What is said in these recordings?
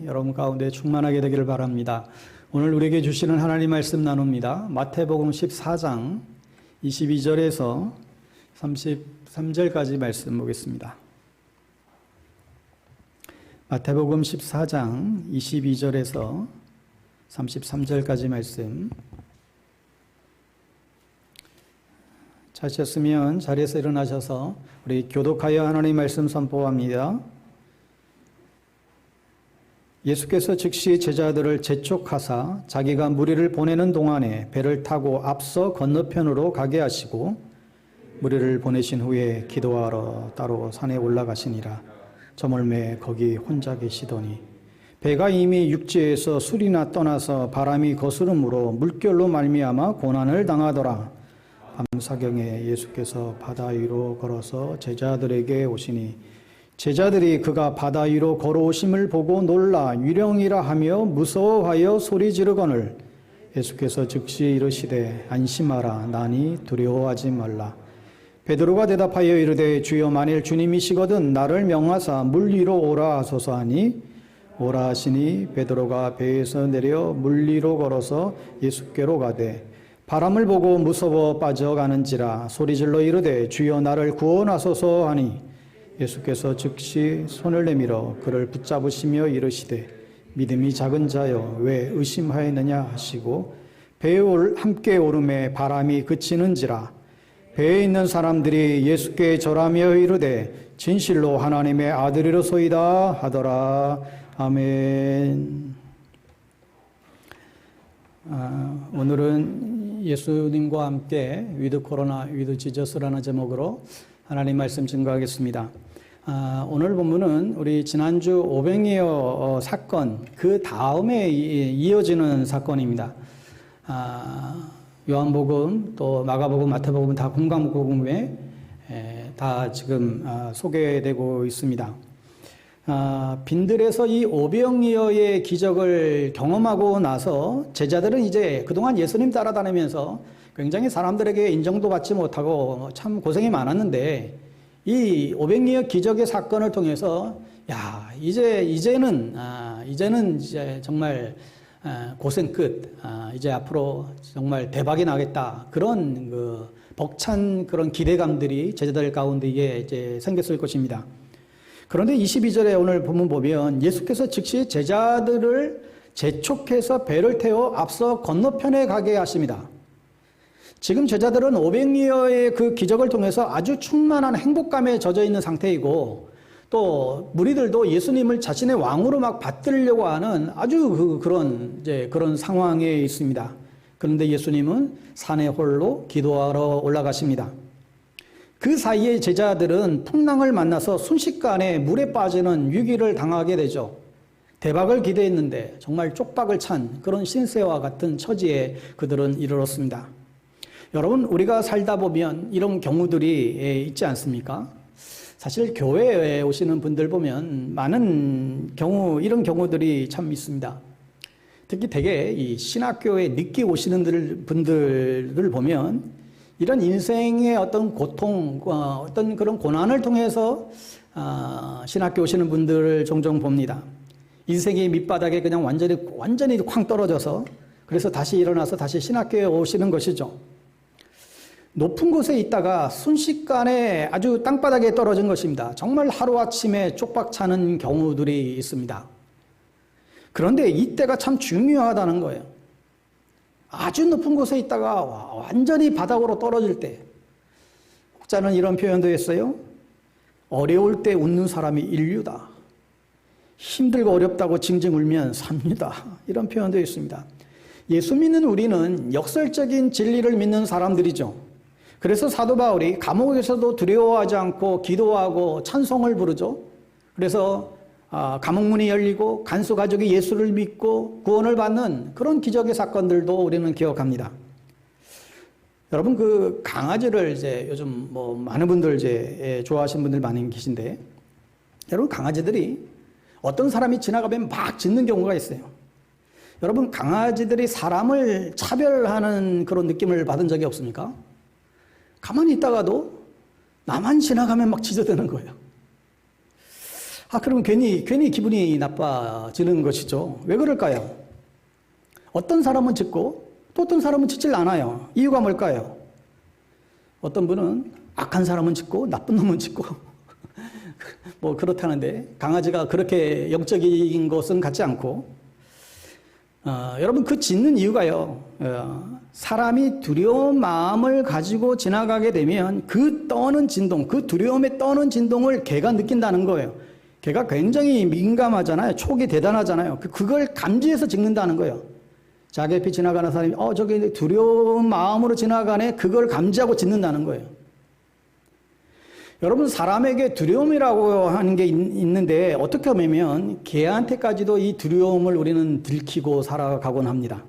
여러분 가운데 충만하게 되기를 바랍니다. 오늘 우리에게 주시는 하나님 말씀 나눕니다. 마태복음 14장 22절에서 33절까지 말씀 보겠습니다. 마태복음 14장 22절에서 33절까지 말씀. 찾으셨으면 자리에서 일어나셔서 우리 교독하여 하나님 말씀 선포합니다. 예수께서 즉시 제자들을 재촉하사 자기가 무리를 보내는 동안에 배를 타고 앞서 건너편으로 가게 하시고 무리를 보내신 후에 기도하러 따로 산에 올라가시니라. 저물매 거기 혼자 계시더니 배가 이미 육지에서 술이나 떠나서 바람이 거스름으로 물결로 말미암아 고난을 당하더라. 밤사경에 예수께서 바다 위로 걸어서 제자들에게 오시니 제자들이 그가 바다 위로 걸어오심을 보고 놀라 유령이라 하며 무서워하여 소리 지르거늘 예수께서 즉시 이르시되 안심하라 나니 두려워하지 말라. 베드로가 대답하여 이르되 주여 만일 주님이시거든 나를 명하사 물 위로 오라 하소서 하니 오라 하시니 베드로가 배에서 내려 물 위로 걸어서 예수께로 가되 바람을 보고 무서워 빠져가는지라 소리질러 이르되 주여 나를 구원하소서 하니 예수께서 즉시 손을 내밀어 그를 붙잡으시며 이르시되 믿음이 작은 자여 왜 의심하였느냐 하시고 배에 함께 오름에 바람이 그치는지라 배에 있는 사람들이 예수께 절하며 이르되 진실로 하나님의 아들이로소이다 하더라. 아멘. 오늘은 예수님과 함께 위드 코로나 위드 지저스라는 제목으로 하나님 말씀 증거하겠습니다. 오늘 본문은 우리 지난주 오병이어 사건 그 다음에 이어지는 사건입니다. 요한복음 또 마가복음 마태복음 다 공강복음에 다 지금 소개되고 있습니다. 빈들에서 이 오병이어의 기적을 경험하고 나서 제자들은 이제 그동안 예수님 따라다니면서 굉장히 사람들에게 인정도 받지 못하고 참 고생이 많았는데 이 오병이어 기적의 사건을 통해서 이제는 이제 정말 고생 끝, 이제 앞으로 정말 대박이 나겠다 그런 벅찬 그런 기대감들이 제자들 가운데 이제 생겼을 것입니다. 그런데 22절에 오늘 본문 보면 예수께서 즉시 제자들을 재촉해서 배를 태워 앞서 건너편에 가게 하십니다. 지금 제자들은 오병이어의 그 기적을 통해서 아주 충만한 행복감에 젖어 있는 상태이고 또 무리들도 예수님을 자신의 왕으로 막 받들려고 하는 아주 그런 상황에 있습니다. 그런데 예수님은 산에 홀로 기도하러 올라가십니다. 그 사이에 제자들은 풍랑을 만나서 순식간에 물에 빠지는 위기를 당하게 되죠. 대박을 기대했는데 정말 쪽박을 찬 그런 신세와 같은 처지에 그들은 이르렀습니다. 여러분, 우리가 살다 보면 이런 경우들이 있지 않습니까? 사실 교회에 오시는 분들 보면 많은 경우, 이런 경우들이 참 있습니다. 특히 되게 이 신학교에 늦게 오시는 분들을 보면 이런 인생의 어떤 고통, 어떤 그런 고난을 통해서 신학교 오시는 분들을 종종 봅니다. 인생의 밑바닥에 그냥 완전히 쾅 떨어져서 그래서 다시 일어나서 다시 신학교에 오시는 것이죠. 높은 곳에 있다가 순식간에 아주 땅바닥에 떨어진 것입니다. 정말 하루아침에 쪽박차는 경우들이 있습니다. 그런데 이때가 참 중요하다는 거예요. 아주 높은 곳에 있다가 완전히 바닥으로 떨어질 때 혹자는 이런 표현도 했어요. 어려울 때 웃는 사람이 인류다. 힘들고 어렵다고 징징 울면 삽니다. 이런 표현도 있습니다. 예수 믿는 우리는 역설적인 진리를 믿는 사람들이죠. 그래서 사도 바울이 감옥에서도 두려워하지 않고 기도하고 찬송을 부르죠. 그래서 감옥문이 열리고 간수 가족이 예수를 믿고 구원을 받는 그런 기적의 사건들도 우리는 기억합니다. 여러분, 그 강아지를 이제 요즘 많은 분들 이제 좋아하시는 분들 많이 계신데, 여러분, 강아지들이 어떤 사람이 지나가면 막 짖는 경우가 있어요. 여러분, 강아지들이 사람을 차별하는 그런 느낌을 받은 적이 없습니까? 가만히 있다가도 나만 지나가면 막 짖어대는 거예요. 그럼 괜히 기분이 나빠지는 것이죠. 왜 그럴까요? 어떤 사람은 짓고 또 어떤 사람은 짓질 않아요. 이유가 뭘까요? 어떤 분은 악한 사람은 짓고 나쁜 놈은 짓고 뭐 그렇다는데 강아지가 그렇게 영적인 것은 같지 않고 여러분 그 짓는 이유가요. 사람이 두려운 마음을 가지고 지나가게 되면 그 떠는 진동, 그 두려움에 떠는 진동을 개가 느낀다는 거예요. 개가 굉장히 민감하잖아요. 촉이 대단하잖아요. 그걸 감지해서 짓는다는 거예요. 자기 앞에 지나가는 사람이 저기 두려운 마음으로 지나가네. 그걸 감지하고 짓는다는 거예요. 여러분 사람에게 두려움이라고 하는 게 있는데 어떻게 보면 개한테까지도 이 두려움을 우리는 들키고 살아가곤 합니다.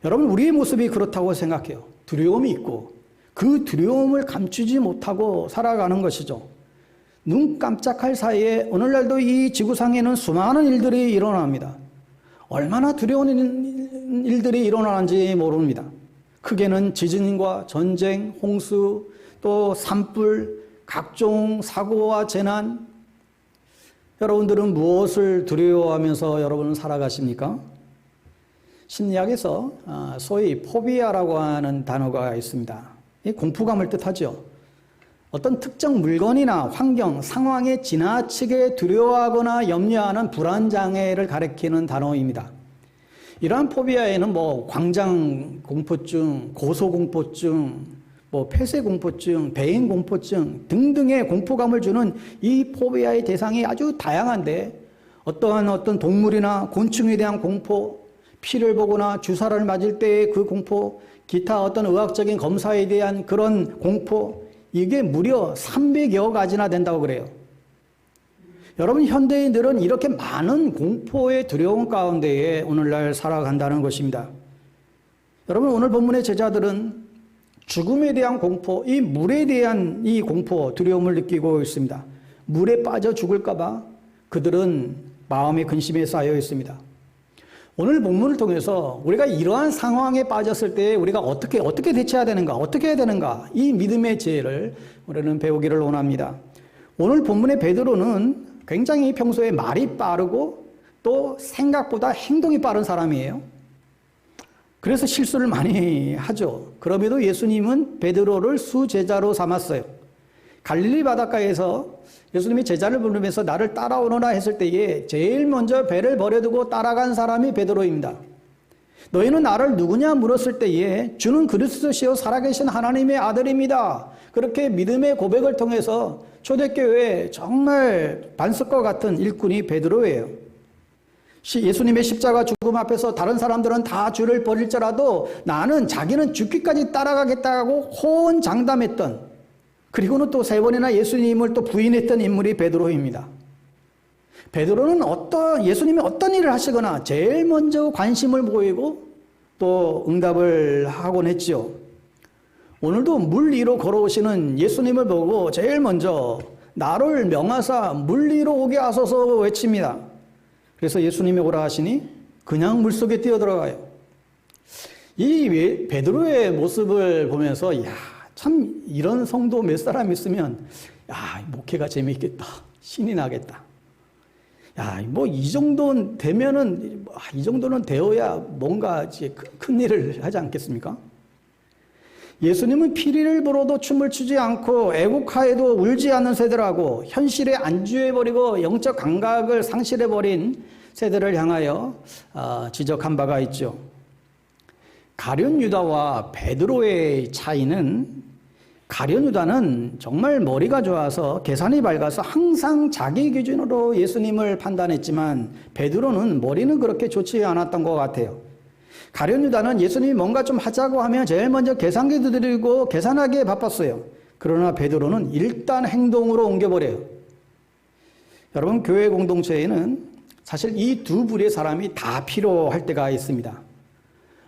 여러분 우리의 모습이 그렇다고 생각해요. 두려움이 있고 그 두려움을 감추지 못하고 살아가는 것이죠. 눈 깜짝할 사이에 오늘날도 이 지구상에는 수많은 일들이 일어납니다. 얼마나 두려운 일들이 일어나는지 모릅니다. 크게는 지진과 전쟁, 홍수, 또 산불, 각종 사고와 재난. 여러분들은 무엇을 두려워하면서 여러분은 살아가십니까? 심리학에서 소위 포비아라고 하는 단어가 있습니다. 이 공포감을 뜻하죠. 어떤 특정 물건이나 환경, 상황에 지나치게 두려워하거나 염려하는 불안장애를 가리키는 단어입니다. 이러한 포비아에는 광장 공포증, 고소공포증, 폐쇄공포증, 배행공포증 등등의 공포감을 주는 이 포비아의 대상이 아주 다양한데 어떤 동물이나 곤충에 대한 공포, 피를 보거나 주사를 맞을 때의 그 공포, 기타 어떤 의학적인 검사에 대한 그런 공포, 이게 무려 300여 가지나 된다고 그래요. 여러분 현대인들은 이렇게 많은 공포의 두려움 가운데에 오늘날 살아간다는 것입니다. 여러분 오늘 본문의 제자들은 죽음에 대한 공포, 이 물에 대한 이 공포, 두려움을 느끼고 있습니다. 물에 빠져 죽을까 봐 그들은 마음의 근심에 쌓여 있습니다. 오늘 본문을 통해서 우리가 이러한 상황에 빠졌을 때 우리가 어떻게 대처해야 되는가, 어떻게 해야 되는가, 이 믿음의 지혜를 우리는 배우기를 원합니다. 오늘 본문의 베드로는 굉장히 평소에 말이 빠르고 또 생각보다 행동이 빠른 사람이에요. 그래서 실수를 많이 하죠. 그럼에도 예수님은 베드로를 수제자로 삼았어요. 갈릴리 바닷가에서 예수님이 제자를 부르면서 나를 따라오너라 했을 때에 제일 먼저 배를 버려두고 따라간 사람이 베드로입니다. 너희는 나를 누구냐 물었을 때에 주는 그리스도시요 살아계신 하나님의 아들입니다. 그렇게 믿음의 고백을 통해서 초대교회에 정말 반석과 같은 일꾼이 베드로예요. 예수님의 십자가 죽음 앞에서 다른 사람들은 다 주를 버릴지라도 나는 자기는 죽기까지 따라가겠다고 호언장담했던, 그리고는 또 3번이나 예수님을 또 부인했던 인물이 베드로입니다. 베드로는 예수님이 어떤 일을 하시거나 제일 먼저 관심을 보이고 또 응답을 하곤 했죠. 오늘도 물 위로 걸어오시는 예수님을 보고 제일 먼저 나를 명하사 물 위로 오게 하소서 외칩니다. 그래서 예수님이 오라 하시니 그냥 물속에 뛰어들어가요. 이 베드로의 모습을 보면서 참 이런 성도 몇 사람 있으면 목회가 재미있겠다, 신이 나겠다. 이 정도 되면은 이 정도는 되어야 뭔가 큰 일을 하지 않겠습니까? 예수님은 피리를 불어도 춤을 추지 않고 애국하에도 울지 않는 세대라고 현실에 안주해버리고 영적 감각을 상실해버린 세대를 향하여 지적한 바가 있죠. 가룟 유다와 베드로의 차이는, 가룟 유다는 정말 머리가 좋아서 계산이 밝아서 항상 자기 기준으로 예수님을 판단했지만 베드로는 머리는 그렇게 좋지 않았던 것 같아요. 가룟 유다는 예수님이 뭔가 좀 하자고 하면 제일 먼저 계산기도 들이고 계산하기에 바빴어요. 그러나 베드로는 일단 행동으로 옮겨버려요. 여러분 교회 공동체에는 사실 이 두 부류의 사람이 다 필요할 때가 있습니다.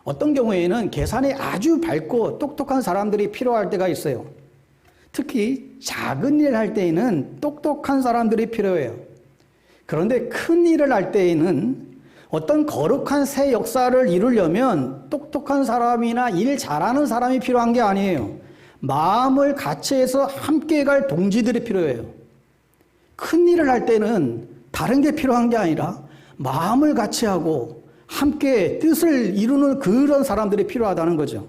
어떤 경우에는 계산이 아주 밝고 똑똑한 사람들이 필요할 때가 있어요. 특히 작은 일 할 때에는 똑똑한 사람들이 필요해요. 그런데 큰 일을 할 때에는 어떤 거룩한 새 역사를 이루려면 똑똑한 사람이나 일 잘하는 사람이 필요한 게 아니에요. 마음을 같이 해서 함께 갈 동지들이 필요해요. 큰 일을 할 때는 다른 게 필요한 게 아니라 마음을 같이 하고 함께 뜻을 이루는 그런 사람들이 필요하다는 거죠.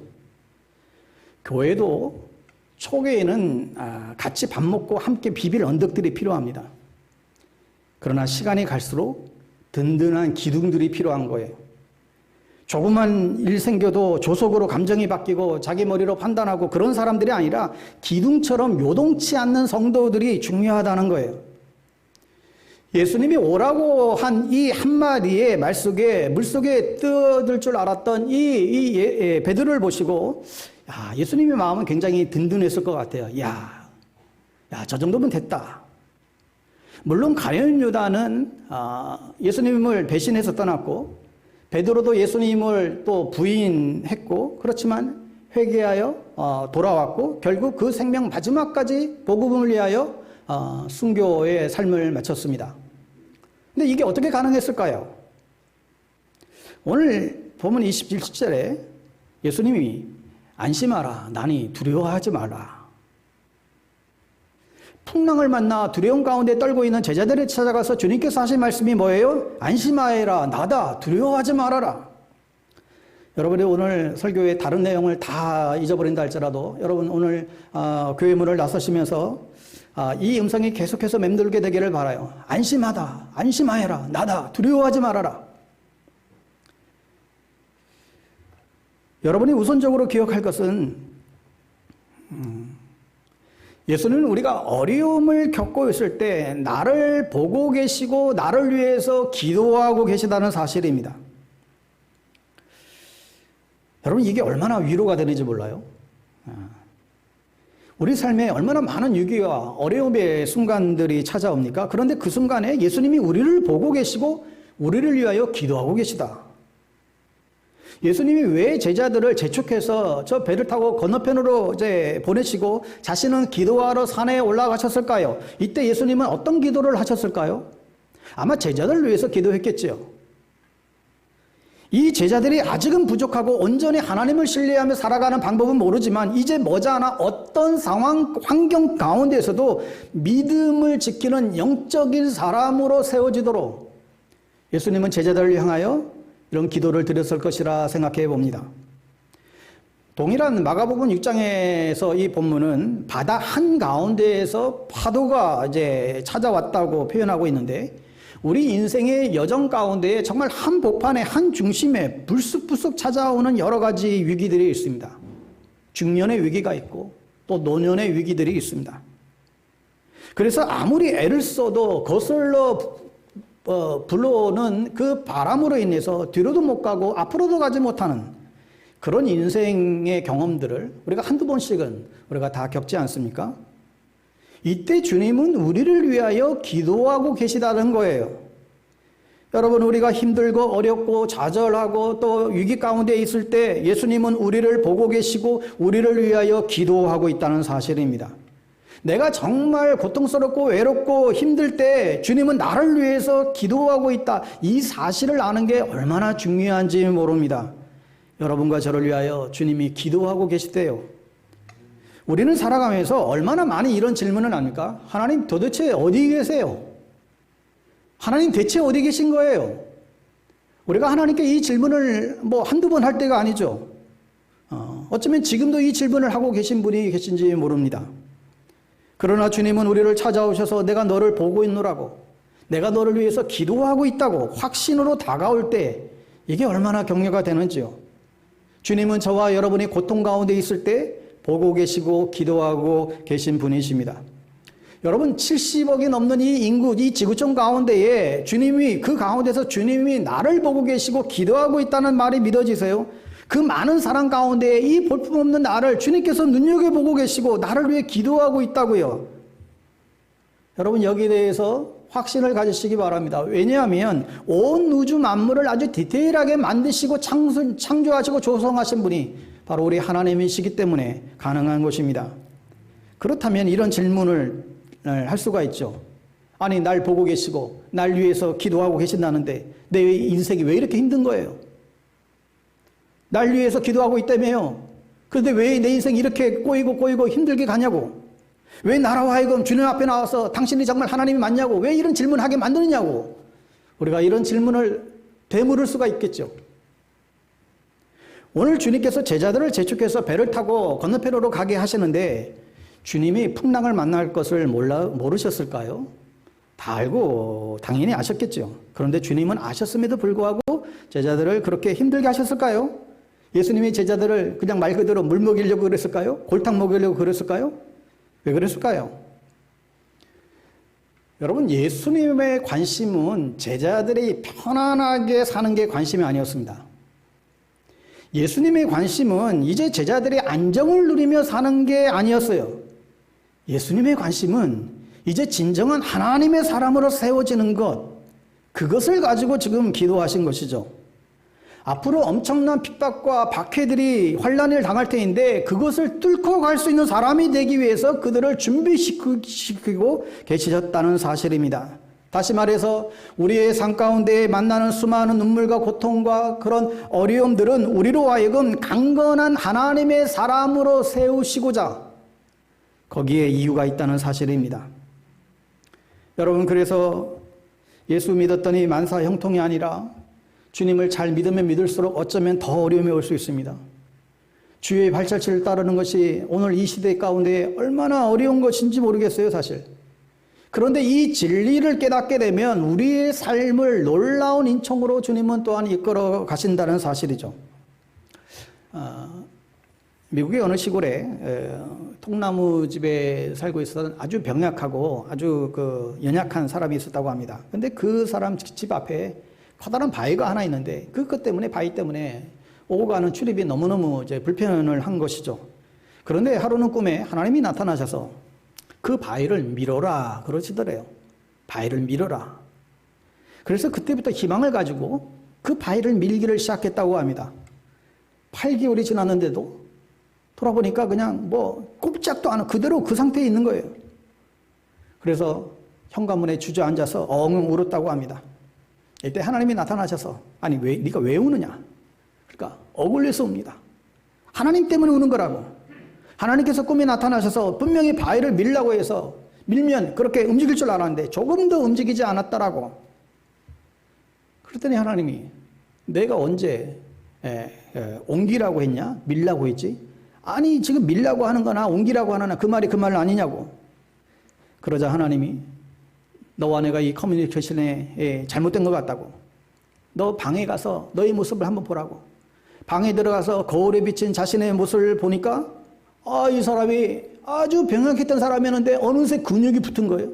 교회도 초기에는 같이 밥 먹고 함께 비빌 언덕들이 필요합니다. 그러나 시간이 갈수록 든든한 기둥들이 필요한 거예요. 조그만 일 생겨도 조속으로 감정이 바뀌고 자기 머리로 판단하고 그런 사람들이 아니라 기둥처럼 요동치 않는 성도들이 중요하다는 거예요. 예수님이 오라고 한 이 한마디의 말 속에 물속에 떠들 줄 알았던 베드로를 보시고 예수님의 마음은 굉장히 든든했을 것 같아요. 저 정도면 됐다. 물론 가룟 유다는 예수님을 배신해서 떠났고 베드로도 예수님을 또 부인했고 그렇지만 회개하여 돌아왔고 결국 그 생명 마지막까지 복음을 위하여 순교의 삶을 마쳤습니다. 근데 이게 어떻게 가능했을까요? 오늘 보면 27절에 예수님이 안심하라, 나니 두려워하지 마라. 풍랑을 만나 두려움 가운데 떨고 있는 제자들을 찾아가서 주님께서 하신 말씀이 뭐예요? 안심하여라, 나다, 두려워하지 말아라. 여러분이 오늘 설교의 다른 내용을 다 잊어버린다 할지라도 여러분 오늘 교회 문을 나서시면서 이 음성이 계속해서 맴돌게 되기를 바라요. 안심하다, 안심하여라, 나다, 두려워하지 말아라. 여러분이 우선적으로 기억할 것은 예수는 우리가 어려움을 겪고 있을 때 나를 보고 계시고 나를 위해서 기도하고 계시다는 사실입니다. 여러분 이게 얼마나 위로가 되는지 몰라요? 우리 삶에 얼마나 많은 위기와 어려움의 순간들이 찾아옵니까? 그런데 그 순간에 예수님이 우리를 보고 계시고 우리를 위하여 기도하고 계시다. 예수님이 왜 제자들을 재촉해서 저 배를 타고 건너편으로 이제 보내시고 자신은 기도하러 산에 올라가셨을까요? 이때 예수님은 어떤 기도를 하셨을까요? 아마 제자들을 위해서 기도했겠지요. 이 제자들이 아직은 부족하고 온전히 하나님을 신뢰하며 살아가는 방법은 모르지만 이제 머지않아 어떤 상황, 환경 가운데서도 믿음을 지키는 영적인 사람으로 세워지도록 예수님은 제자들을 향하여 이런 기도를 드렸을 것이라 생각해 봅니다. 동일한 마가복음 6장에서 이 본문은 바다 한가운데에서 파도가 이제 찾아왔다고 표현하고 있는데 우리 인생의 여정 가운데에 정말 한복판의 한 중심에 불쑥불쑥 찾아오는 여러 가지 위기들이 있습니다. 중년의 위기가 있고 또 노년의 위기들이 있습니다. 그래서 아무리 애를 써도 거슬러 불러오는 그 바람으로 인해서 뒤로도 못 가고 앞으로도 가지 못하는 그런 인생의 경험들을 우리가 한두 번씩은 우리가 다 겪지 않습니까? 이때 주님은 우리를 위하여 기도하고 계시다는 거예요. 여러분 우리가 힘들고 어렵고 좌절하고 또 위기 가운데 있을 때 예수님은 우리를 보고 계시고 우리를 위하여 기도하고 있다는 사실입니다. 내가 정말 고통스럽고 외롭고 힘들 때 주님은 나를 위해서 기도하고 있다. 이 사실을 아는 게 얼마나 중요한지 모릅니다. 여러분과 저를 위하여 주님이 기도하고 계시대요. 우리는 살아가면서 얼마나 많이 이런 질문을 합니까? 하나님 도대체 어디 계세요? 하나님 대체 어디 계신 거예요? 우리가 하나님께 이 질문을 한두 번 할 때가 아니죠. 어쩌면 지금도 이 질문을 하고 계신 분이 계신지 모릅니다. 그러나 주님은 우리를 찾아오셔서 내가 너를 보고 있노라고, 내가 너를 위해서 기도하고 있다고 확신으로 다가올 때 이게 얼마나 격려가 되는지요. 주님은 저와 여러분이 고통 가운데 있을 때 보고 계시고 기도하고 계신 분이십니다. 여러분 70억이 넘는 이 인구, 이 지구촌 가운데에 주님이 그 가운데서 주님이 나를 보고 계시고 기도하고 있다는 말이 믿어지세요? 그 많은 사람 가운데 이 볼품없는 나를 주님께서 눈여겨보고 계시고 나를 위해 기도하고 있다고요. 여러분 여기에 대해서 확신을 가지시기 바랍니다. 왜냐하면 온 우주 만물을 아주 디테일하게 만드시고 창조하시고 조성하신 분이 바로 우리 하나님이시기 때문에 가능한 것입니다. 그렇다면 이런 질문을 할 수가 있죠. 아니 날 보고 계시고 날 위해서 기도하고 계신다는데 내 인생이 왜 이렇게 힘든 거예요? 날 위해서 기도하고 있다며요. 그런데 왜 내 인생이 이렇게 꼬이고 힘들게 가냐고. 왜 나라와 하여금 주님 앞에 나와서 당신이 정말 하나님이 맞냐고 왜 이런 질문하게 만드느냐고 우리가 이런 질문을 되물을 수가 있겠죠. 오늘 주님께서 제자들을 재촉해서 배를 타고 건너편으로 가게 하시는데 주님이 풍랑을 만날 것을 모르셨을까요? 다 알고 당연히 아셨겠죠. 그런데 주님은 아셨음에도 불구하고 제자들을 그렇게 힘들게 하셨을까요? 예수님이 제자들을 그냥 말 그대로 물 먹이려고 그랬을까요? 골탕 먹이려고 그랬을까요? 왜 그랬을까요? 여러분, 예수님의 관심은 제자들이 편안하게 사는 게 관심이 아니었습니다. 예수님의 관심은 이제 제자들이 안정을 누리며 사는 게 아니었어요. 예수님의 관심은 이제 진정한 하나님의 사람으로 세워지는 것, 그것을 가지고 지금 기도하신 것이죠. 앞으로 엄청난 핍박과 박해들이 환난을 당할 테인데 그것을 뚫고 갈 수 있는 사람이 되기 위해서 그들을 준비시키고 계시셨다는 사실입니다. 다시 말해서 우리의 삶 가운데 만나는 수많은 눈물과 고통과 그런 어려움들은 우리로 하여금 강건한 하나님의 사람으로 세우시고자 거기에 이유가 있다는 사실입니다. 여러분, 그래서 예수 믿었더니 만사 형통이 아니라 주님을 잘 믿으면 믿을수록 어쩌면 더 어려움이 올 수 있습니다. 주의 발자취를 따르는 것이 오늘 이 시대 가운데 얼마나 어려운 것인지 모르겠어요, 사실. 그런데 이 진리를 깨닫게 되면 우리의 삶을 놀라운 인총으로 주님은 또한 이끌어 가신다는 사실이죠. 미국의 어느 시골에 통나무 집에 살고 있었던 아주 병약하고 아주 연약한 사람이 있었다고 합니다. 근데 그 사람 집 앞에 커다란 바위가 하나 있는데 그것 때문에 바위 때문에 오고 가는 출입이 너무너무 이제 불편을 한 것이죠. 그런데 하루는 꿈에 하나님이 나타나셔서 그 바위를 밀어라 그러시더래요. 바위를 밀어라. 그래서 그때부터 희망을 가지고 그 바위를 밀기를 시작했다고 합니다. 8개월이 지났는데도 돌아보니까 그냥 꼼짝도 안 하고 그대로 그 상태에 있는 거예요. 그래서 현관문에 주저앉아서 엉엉 울었다고 합니다. 이때 하나님이 나타나셔서 아니 네가 왜 우느냐? 그러니까 억울해서 웁니다. 하나님 때문에 우는 거라고. 하나님께서 꿈에 나타나셔서 분명히 바위를 밀라고 해서 밀면 그렇게 움직일 줄 알았는데 조금도 움직이지 않았다라고. 그랬더니 하나님이 내가 언제 옮기라고 했냐? 밀라고 했지? 아니 지금 밀라고 하는 거나 옮기라고 하나 그 말이 그 말 아니냐고. 그러자 하나님이 너와 내가 이 커뮤니케이션에 잘못된 것 같다고. 너 방에 가서 너의 모습을 한번 보라고. 방에 들어가서 거울에 비친 자신의 모습을 보니까 이 사람이 아주 병약했던 사람이었는데 어느새 근육이 붙은 거예요.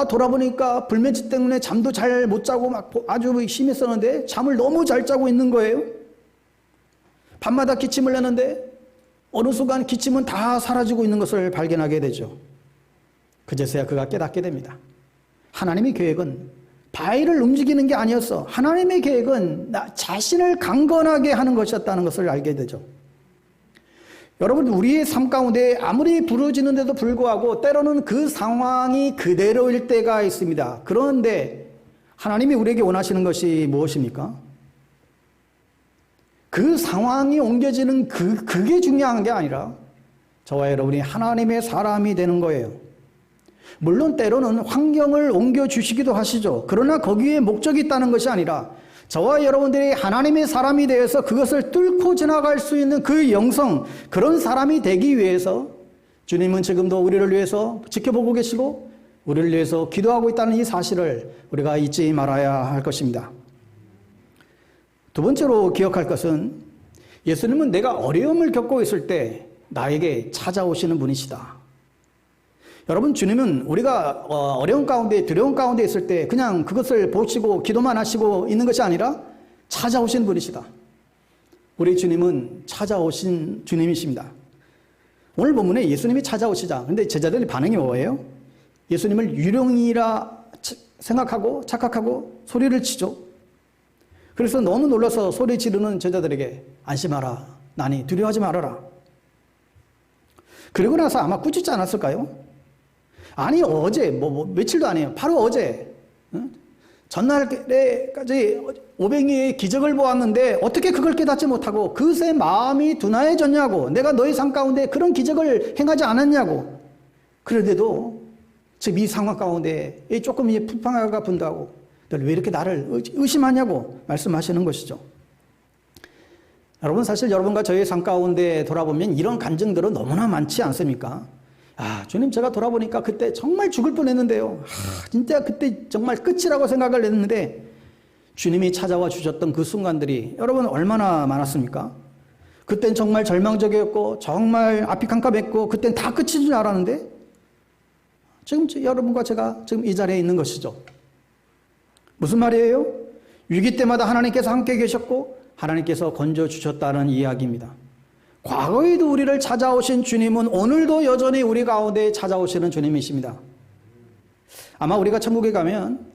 돌아보니까 불면증 때문에 잠도 잘 못 자고 막 아주 심했었는데 잠을 너무 잘 자고 있는 거예요. 밤마다 기침을 했는데 어느 순간 기침은 다 사라지고 있는 것을 발견하게 되죠. 그제서야 그가 깨닫게 됩니다. 하나님의 계획은 바위를 움직이는 게 아니었어. 하나님의 계획은 나 자신을 강건하게 하는 것이었다는 것을 알게 되죠. 여러분, 우리의 삶 가운데 아무리 부르짖는데도 불구하고 때로는 그 상황이 그대로일 때가 있습니다. 그런데 하나님이 우리에게 원하시는 것이 무엇입니까? 그 상황이 옮겨지는 그게 중요한 게 아니라 저와 여러분이 하나님의 사람이 되는 거예요. 물론 때로는 환경을 옮겨주시기도 하시죠. 그러나 거기에 목적이 있다는 것이 아니라 저와 여러분들이 하나님의 사람이 되어서 그것을 뚫고 지나갈 수 있는 그 영성, 그런 사람이 되기 위해서 주님은 지금도 우리를 위해서 지켜보고 계시고 우리를 위해서 기도하고 있다는 이 사실을 우리가 잊지 말아야 할 것입니다. 두 번째로 기억할 것은 예수님은 내가 어려움을 겪고 있을 때 나에게 찾아오시는 분이시다. 여러분, 주님은 우리가 어려운 가운데 두려움 가운데 있을 때 그냥 그것을 보시고 기도만 하시고 있는 것이 아니라 찾아오신 분이시다. 우리 주님은 찾아오신 주님이십니다. 오늘 본문에 예수님이 찾아오시자. 근데 제자들의 반응이 뭐예요? 예수님을 유령이라 생각하고 착각하고 소리를 치죠. 그래서 너무 놀라서 소리 지르는 제자들에게 안심하라. 나니 두려워하지 말아라. 그리고 나서 아마 꾸짖지 않았을까요? 아니 어제 며칠도 아니에요. 바로 어제 전날까지 500리의 기적을 보았는데 어떻게 그걸 깨닫지 못하고 그새 마음이 둔화해졌냐고. 내가 너희 삶 가운데 그런 기적을 행하지 않았냐고. 그런데도 지금 이 상황 가운데 조금 풍파가 분다고 왜 이렇게 나를 의심하냐고 말씀하시는 것이죠. 여러분, 사실 여러분과 저의 삶 가운데 돌아보면 이런 간증들은 너무나 많지 않습니까? 주님, 제가 돌아보니까 그때 정말 죽을 뻔했는데요. 진짜 그때 정말 끝이라고 생각을 했는데 주님이 찾아와 주셨던 그 순간들이 여러분 얼마나 많았습니까? 그땐 정말 절망적이었고 정말 앞이 캄캄했고 그땐 다 끝인 줄 알았는데 지금 여러분과 제가 지금 이 자리에 있는 것이죠. 무슨 말이에요? 위기 때마다 하나님께서 함께 계셨고 하나님께서 건져주셨다는 이야기입니다. 과거에도 우리를 찾아오신 주님은 오늘도 여전히 우리 가운데 찾아오시는 주님이십니다. 아마 우리가 천국에 가면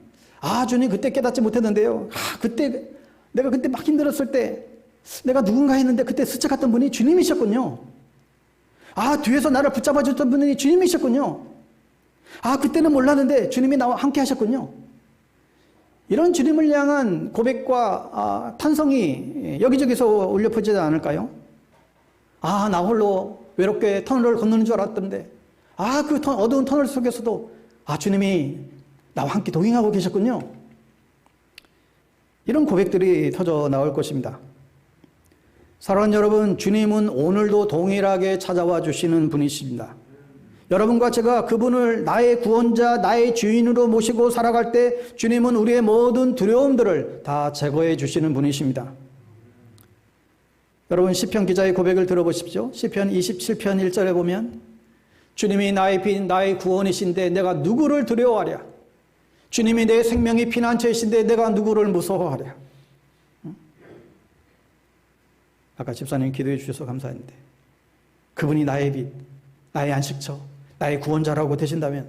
주님 그때 깨닫지 못했는데요. 그때 내가 그때 막 힘들었을 때 내가 누군가 했는데 그때 스쳐갔던 분이 주님이셨군요. 뒤에서 나를 붙잡아 줬던 분이 주님이셨군요. 그때는 몰랐는데 주님이 나와 함께 하셨군요. 이런 주님을 향한 고백과 탄성이 여기저기서 울려 퍼지지 않을까요? 나 홀로 외롭게 터널을 건너는 줄 알았던데 그 어두운 터널 속에서도 주님이 나와 함께 동행하고 계셨군요. 이런 고백들이 터져 나올 것입니다. 사랑하는 여러분, 주님은 오늘도 동일하게 찾아와 주시는 분이십니다. 여러분과 제가 그분을 나의 구원자, 나의 주인으로 모시고 살아갈 때 주님은 우리의 모든 두려움들을 다 제거해 주시는 분이십니다. 여러분, 시편 기자의 고백을 들어보십시오. 시편 27편 1절에 보면 주님이 나의 빛, 나의 구원이신데 내가 누구를 두려워하랴. 주님이 내 생명의 피난처이신데 내가 누구를 무서워하랴. 아까 집사님 기도해 주셔서 감사했는데 그분이 나의 빛, 나의 안식처, 나의 구원자라고 되신다면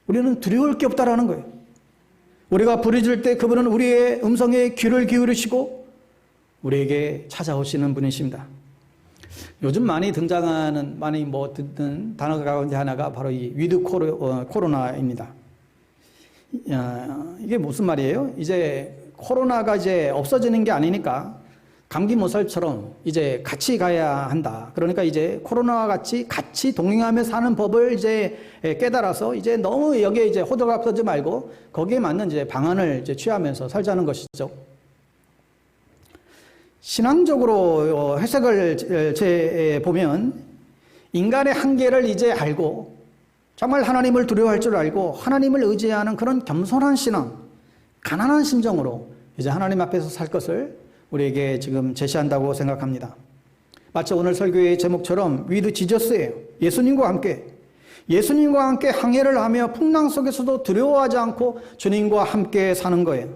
우리는 두려울 게 없다라는 거예요. 우리가 부르짖을 때 그분은 우리의 음성에 귀를 기울이시고 우리에게 찾아오시는 분이십니다. 요즘 많이 등장하는, 많이 듣는 단어 가운데 하나가 바로 이 위드 코로나입니다. 이게 무슨 말이에요? 이제 코로나가 이제 없어지는 게 아니니까 감기 모살처럼 이제 같이 가야 한다. 그러니까 이제 코로나와 같이 동행하며 사는 법을 이제 깨달아서 이제 너무 여기에 이제 호들갑 떠지 말고 거기에 맞는 이제 방안을 이제 취하면서 살자는 것이죠. 신앙적으로 해석을 보면 인간의 한계를 이제 알고 정말 하나님을 두려워할 줄 알고 하나님을 의지하는 그런 겸손한 신앙, 가난한 심정으로 이제 하나님 앞에서 살 것을 우리에게 지금 제시한다고 생각합니다. 마치 오늘 설교의 제목처럼 위드 지저스예요. 예수님과 함께 항해를 하며 풍랑 속에서도 두려워하지 않고 주님과 함께 사는 거예요.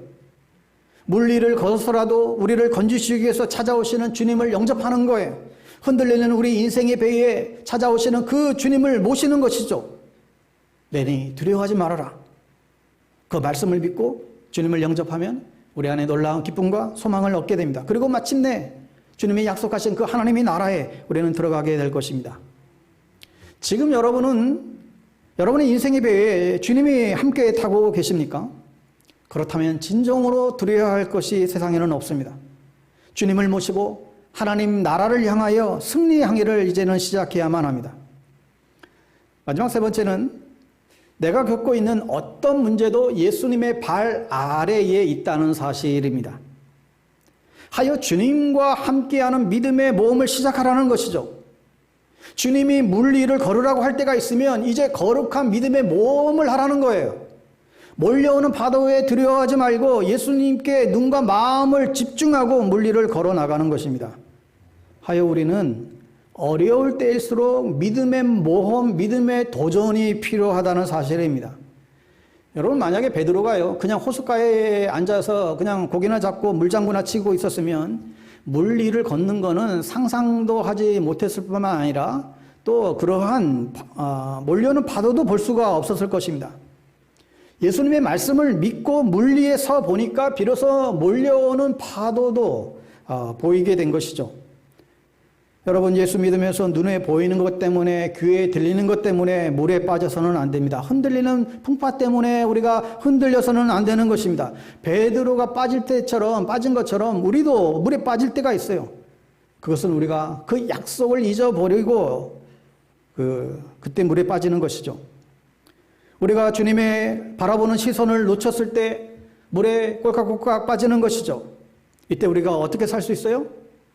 물리를 걸어서라도 우리를 건지시기 위해서 찾아오시는 주님을 영접하는 거예요. 흔들리는 우리 인생의 배에 찾아오시는 그 주님을 모시는 것이죠. 내니 두려워하지 말아라. 그 말씀을 믿고 주님을 영접하면 우리 안에 놀라운 기쁨과 소망을 얻게 됩니다. 그리고 마침내 주님이 약속하신 그 하나님의 나라에 우리는 들어가게 될 것입니다. 지금 여러분의 인생의 배에 주님이 함께 타고 계십니까? 그렇다면 진정으로 두려워할 것이 세상에는 없습니다. 주님을 모시고 하나님 나라를 향하여 승리의 항해를 이제는 시작해야만 합니다. 마지막 세 번째는 내가 겪고 있는 어떤 문제도 예수님의 발 아래에 있다는 사실입니다. 하여 주님과 함께하는 믿음의 모험을 시작하라는 것이죠. 주님이 물 위를 걸으라고 할 때가 있으면 이제 거룩한 믿음의 모험을 하라는 거예요. 몰려오는 파도에 두려워하지 말고 예수님께 눈과 마음을 집중하고 물 위를 걸어 나가는 것입니다. 하여 우리는 어려울 때일수록 믿음의 모험, 믿음의 도전이 필요하다는 사실입니다. 여러분, 만약에 베드로가요 그냥 호숫가에 앉아서 그냥 고기나 잡고 물장구나 치고 있었으면 물 위를 걷는 거는 상상도 하지 못했을 뿐만 아니라 또 그러한 몰려오는 파도도 볼 수가 없었을 것입니다. 예수님의 말씀을 믿고 물 위에 서 보니까 비로소 몰려오는 파도도 보이게 된 것이죠. 여러분, 예수 믿으면서 눈에 보이는 것 때문에, 귀에 들리는 것 때문에 물에 빠져서는 안 됩니다. 흔들리는 풍파 때문에 우리가 흔들려서는 안 되는 것입니다. 베드로가 빠진 것처럼 우리도 물에 빠질 때가 있어요. 그것은 우리가 그 약속을 잊어버리고 그때 물에 빠지는 것이죠. 우리가 주님의 바라보는 시선을 놓쳤을 때 물에 꼴깍꼴깍 빠지는 것이죠. 이때 우리가 어떻게 살 수 있어요?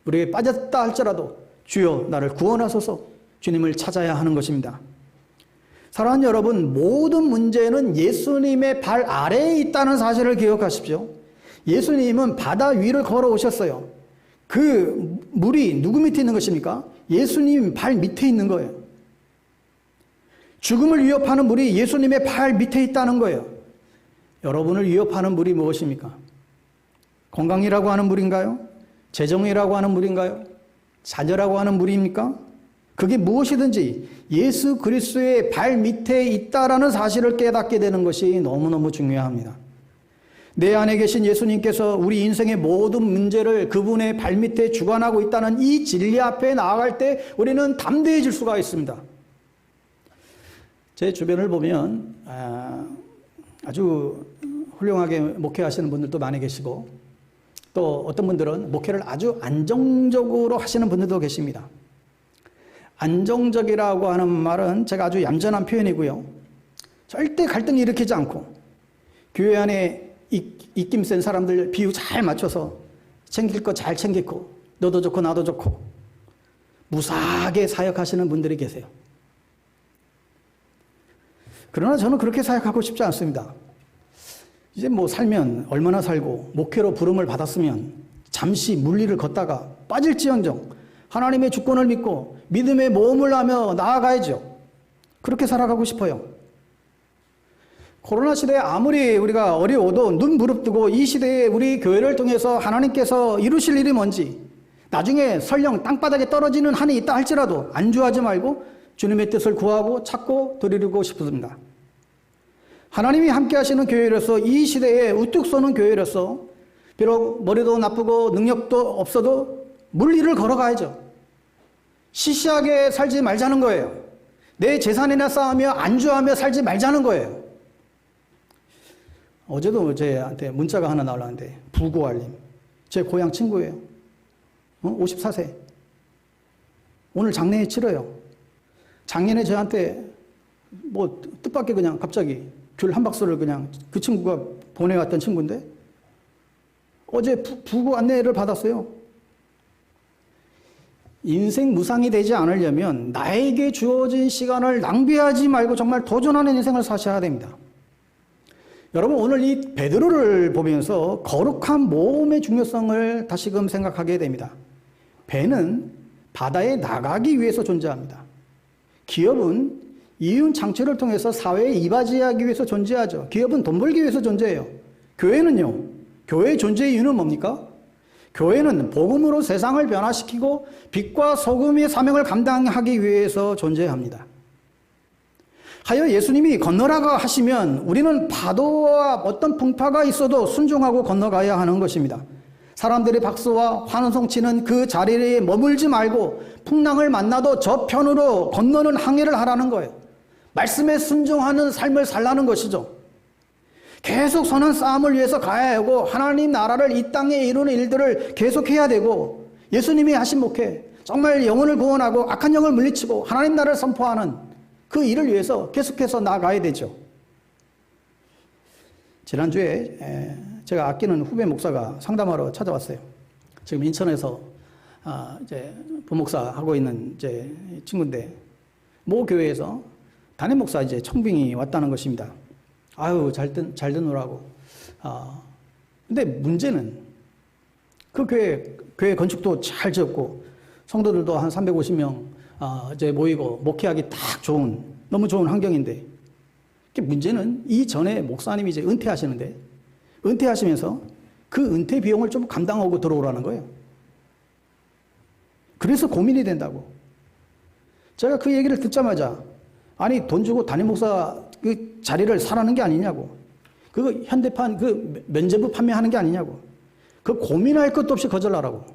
우리에 빠졌다 할지라도 주여 나를 구원하소서 주님을 찾아야 하는 것입니다. 사랑하는 여러분, 모든 문제는 예수님의 발 아래에 있다는 사실을 기억하십시오. 예수님은 바다 위를 걸어오셨어요. 그 물이 누구 밑에 있는 것입니까? 예수님 발 밑에 있는 거예요. 죽음을 위협하는 물이 예수님의 발 밑에 있다는 거예요. 여러분을 위협하는 물이 무엇입니까? 건강이라고 하는 물인가요? 재정이라고 하는 물인가요? 자녀라고 하는 물입니까? 그게 무엇이든지 예수 그리스도의 발 밑에 있다라는 사실을 깨닫게 되는 것이 너무너무 중요합니다. 내 안에 계신 예수님께서 우리 인생의 모든 문제를 그분의 발 밑에 주관하고 있다는 이 진리 앞에 나아갈 때 우리는 담대해질 수가 있습니다. 제 주변을 보면 아주 훌륭하게 목회하시는 분들도 많이 계시고 또 어떤 분들은 목회를 아주 안정적으로 하시는 분들도 계십니다. 안정적이라고 하는 말은 제가 아주 얌전한 표현이고요. 절대 갈등을 일으키지 않고 교회 안에 입김 센 사람들 비유 잘 맞춰서 챙길 거 잘 챙기고 너도 좋고 나도 좋고 무사하게 사역하시는 분들이 계세요. 그러나 저는 그렇게 사역하고 싶지 않습니다. 이제 뭐 살면 얼마나 살고 목회로 부름을 받았으면 잠시 물리를 걷다가 빠질지언정 하나님의 주권을 믿고 믿음의 모험을 하며 나아가야죠. 그렇게 살아가고 싶어요. 코로나 시대에 아무리 우리가 어려워도 눈 부릅뜨고 이 시대에 우리 교회를 통해서 하나님께서 이루실 일이 뭔지 나중에 설령 땅바닥에 떨어지는 한이 있다 할지라도 안주하지 말고 주님의 뜻을 구하고 찾고 드리고 싶습니다. 하나님이 함께 하시는 교회로서 이 시대에 우뚝 서는 교회로서 비록 머리도 나쁘고 능력도 없어도 물리를 걸어가야죠. 시시하게 살지 말자는 거예요. 내 재산이나 쌓으며 안주하며 살지 말자는 거예요. 어제도 저한테 문자가 하나 나왔는데 부고알림. 제 고향 친구예요. 54세. 오늘 장례에 치러요. 작년에 저한테 뭐 뜻밖의 그냥 갑자기 귤 한 박스를 그냥 그 친구가 보내왔던 친구인데 어제 부고 안내를 받았어요. 인생 무상이 되지 않으려면 나에게 주어진 시간을 낭비하지 말고 정말 도전하는 인생을 사셔야 됩니다. 여러분 오늘 이 베드로를 보면서 거룩한 모험의 중요성을 다시금 생각하게 됩니다. 배는 바다에 나가기 위해서 존재합니다. 기업은 이윤 창출을 통해서 사회에 이바지하기 위해서 존재하죠. 기업은 돈 벌기 위해서 존재해요. 교회는요. 교회의 존재의 이유는 뭡니까? 교회는 복음으로 세상을 변화시키고 빛과 소금의 사명을 감당하기 위해서 존재합니다. 하여 예수님이 건너라고 하시면 우리는 파도와 어떤 풍파가 있어도 순종하고 건너가야 하는 것입니다. 사람들이 박수와 환호성 치는 그 자리에 머물지 말고 풍랑을 만나도 저편으로 건너는 항해를 하라는 거예요. 말씀에 순종하는 삶을 살라는 것이죠. 계속 선한 싸움을 위해서 가야 하고 하나님 나라를 이 땅에 이루는 일들을 계속해야 되고 예수님이 하신 목회 정말 영혼을 구원하고 악한 영을 물리치고 하나님 나라를 선포하는 그 일을 위해서 계속해서 나아가야 되죠. 지난주에 제가 아끼는 후배 목사가 상담하러 찾아왔어요. 지금 인천에서 이제 부목사 하고 있는 이제 친구인데 모 교회에서 담임 목사 이제 청빙이 왔다는 것입니다. 아유 잘 듣노라고. 근데 문제는 그 교회 건축도 잘 지었고 성도들도 한 350명 이제 모이고 목회하기 딱 좋은 너무 좋은 환경인데 문제는 이전에 목사님이 이제 은퇴하시는데 은퇴하시면서 그 은퇴 비용을 좀 감당하고 들어오라는 거예요. 그래서 고민이 된다고. 제가 그 얘기를 듣자마자 아니 돈 주고 담임 목사 그 자리를 사라는 게 아니냐고. 그 현대판 그 면제부 판매하는 게 아니냐고. 그 고민할 것도 없이 거절하라고.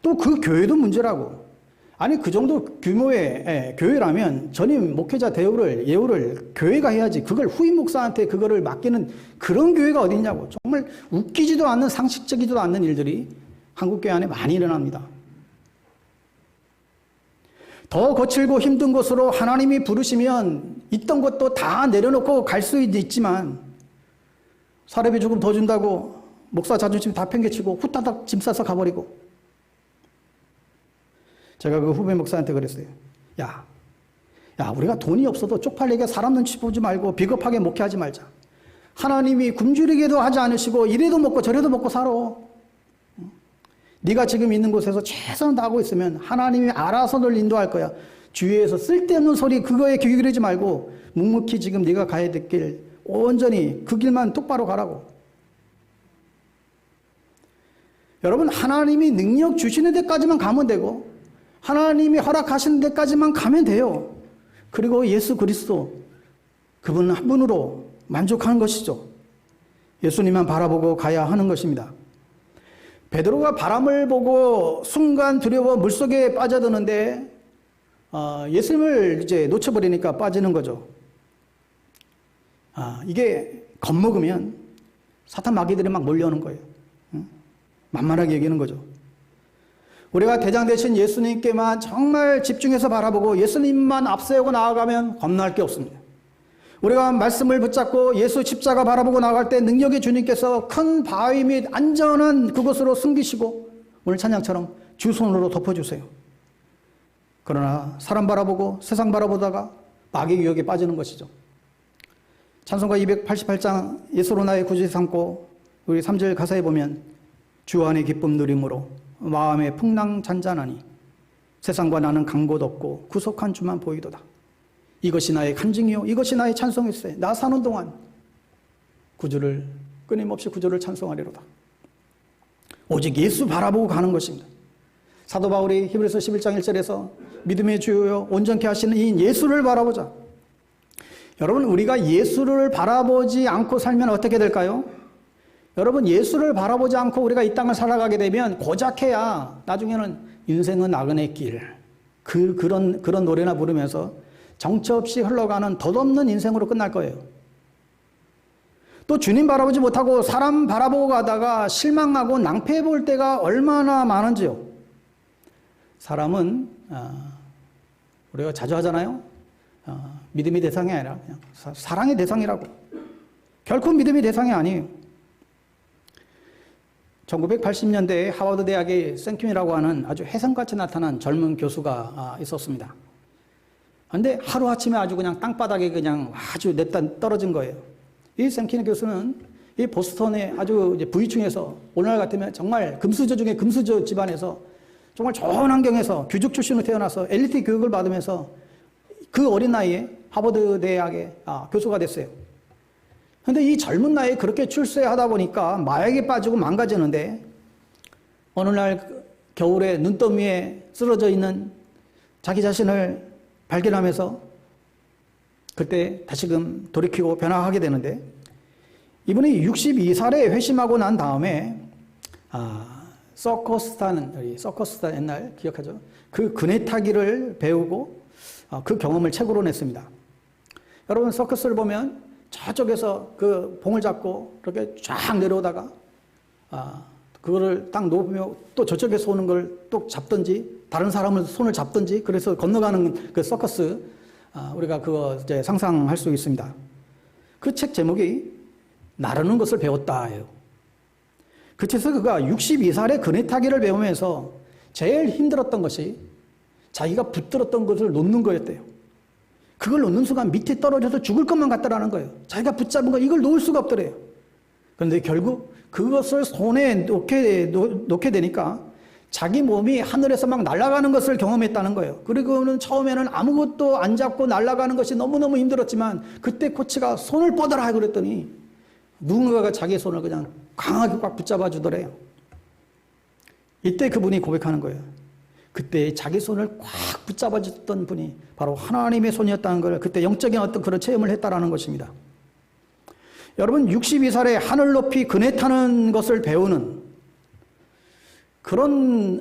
또 그 교회도 문제라고. 아니 그 정도 규모의 교회라면 전임 목회자 예우를 교회가 해야지 그걸 후임 목사한테 그거를 맡기는 그런 교회가 어디 있냐고. 정말 웃기지도 않는 상식적이지도 않는 일들이 한국교회 안에 많이 일어납니다. 더 거칠고 힘든 곳으로 하나님이 부르시면 있던 것도 다 내려놓고 갈 수 있지만 사례비 조금 더 준다고 목사 자존심 다 팽개치고 후다닥 짐 싸서 가버리고. 제가 그 후배 목사한테 그랬어요. 야, 우리가 돈이 없어도 쪽팔리게 사람 눈치 보지 말고 비겁하게 목회하지 말자. 하나님이 굶주리게도 하지 않으시고 이래도 먹고 저래도 먹고 살아. 네가 지금 있는 곳에서 최선을 다하고 있으면 하나님이 알아서 널 인도할 거야. 주위에서 쓸데없는 소리 그거에 귀 기울이지 말고 묵묵히 지금 네가 가야 될 길 온전히 그 길만 똑바로 가라고. 여러분, 하나님이 능력 주시는 데까지만 가면 되고 하나님이 허락하시는 데까지만 가면 돼요. 그리고 예수 그리스도 그분 한 분으로 만족하는 것이죠. 예수님만 바라보고 가야 하는 것입니다. 베드로가 바람을 보고 순간 두려워 물속에 빠져드는데 예수님을 이제 놓쳐버리니까 빠지는 거죠. 이게 겁먹으면 사탄 마귀들이 막 몰려오는 거예요. 만만하게 여기는 거죠. 우리가 대장 되신 예수님께만 정말 집중해서 바라보고 예수님만 앞세우고 나아가면 겁날 게 없습니다. 우리가 말씀을 붙잡고 예수 십자가 바라보고 나아갈 때 능력의 주님께서 큰 바위 및 안전한 그곳으로 숨기시고 오늘 찬양처럼 주 손으로 덮어주세요. 그러나 사람 바라보고 세상 바라보다가 마귀의 유혹에 빠지는 것이죠. 찬송가 288장 예수로 나의 구주 삼고 우리 3절 가사에 보면 주 안의 기쁨 누림으로 마음의 풍랑 잔잔하니 세상과 나는 간 곳 없고 구속한 주만 보이도다. 이것이 나의 간증이요 이것이 나의 찬송일세. 나 사는 동안 끊임없이 구주를 찬송하리로다. 오직 예수 바라보고 가는 것입니다. 사도 바울이 히브리서 11장 1절에서 믿음의 주요 온전케 하시는 이 예수를 바라보자. 여러분, 우리가 예수를 바라보지 않고 살면 어떻게 될까요? 여러분, 예수를 바라보지 않고 우리가 이 땅을 살아가게 되면 고작해야 나중에는 인생은 나그네 길 그런 노래나 부르면서 정처 없이 흘러가는 덧없는 인생으로 끝날 거예요. 또 주님 바라보지 못하고 사람 바라보고 가다가 실망하고 낭패해 볼 때가 얼마나 많은지요. 사람은 우리가 자주 하잖아요. 믿음이 대상이 아니라 그냥 사랑의 대상이라고. 결코 믿음이 대상이 아니에요. 1980년대에 하버드 대학의 생킴이라고 하는 아주 혜성같이 나타난 젊은 교수가 있었습니다. 그런데 하루아침에 아주 그냥 땅바닥에 그냥 아주 냅다 떨어진 거예요. 이 생킴 교수는 이 보스턴의 아주 이제 부유층에서 오늘날 같으면 정말 금수저 중에 금수저 집안에서 정말 좋은 환경에서 귀족 출신으로 태어나서 엘리트 교육을 받으면서 그 어린 나이에 하버드 대학의 교수가 됐어요. 그런데 이 젊은 나이에 그렇게 출세하다 보니까 마약에 빠지고 망가지는데 어느 날 겨울에 눈더미 위에 쓰러져 있는 자기 자신을 발견하면서 그때 다시금 돌이키고 변화하게 되는데 이분이 62살에 회심하고 난 다음에 서커스단 옛날 기억하죠? 그 그네 타기를 배우고 그 경험을 책으로 냈습니다. 여러분, 서커스를 보면 저쪽에서 그 봉을 잡고 그렇게 쫙 내려오다가 그거를 딱 놓으며 또 저쪽에서 오는 걸 또 잡든지 다른 사람을 손을 잡든지 그래서 건너가는 그 서커스 우리가 그거 이제 상상할 수 있습니다. 그 책 제목이 나르는 것을 배웠다예요. 그 책에서 그가 62살에 그네 타기를 배우면서 제일 힘들었던 것이 자기가 붙들었던 것을 놓는 거였대요. 그걸 놓는 순간 밑에 떨어져서 죽을 것만 같다라는 거예요. 자기가 붙잡은 거 이걸 놓을 수가 없더래요. 그런데 결국 그것을 손에 놓게 되니까 자기 몸이 하늘에서 막 날아가는 것을 경험했다는 거예요. 그리고는 처음에는 아무것도 안 잡고 날아가는 것이 너무너무 힘들었지만 그때 코치가 손을 뻗어라 그랬더니 누군가가 자기 손을 그냥 강하게 꽉 붙잡아 주더래요. 이때 그분이 고백하는 거예요. 그때 자기 손을 꽉 붙잡아 줬던 분이 바로 하나님의 손이었다는 걸 그때 영적인 어떤 그런 체험을 했다라는 것입니다. 여러분, 62살에 하늘 높이 그네 타는 것을 배우는 그런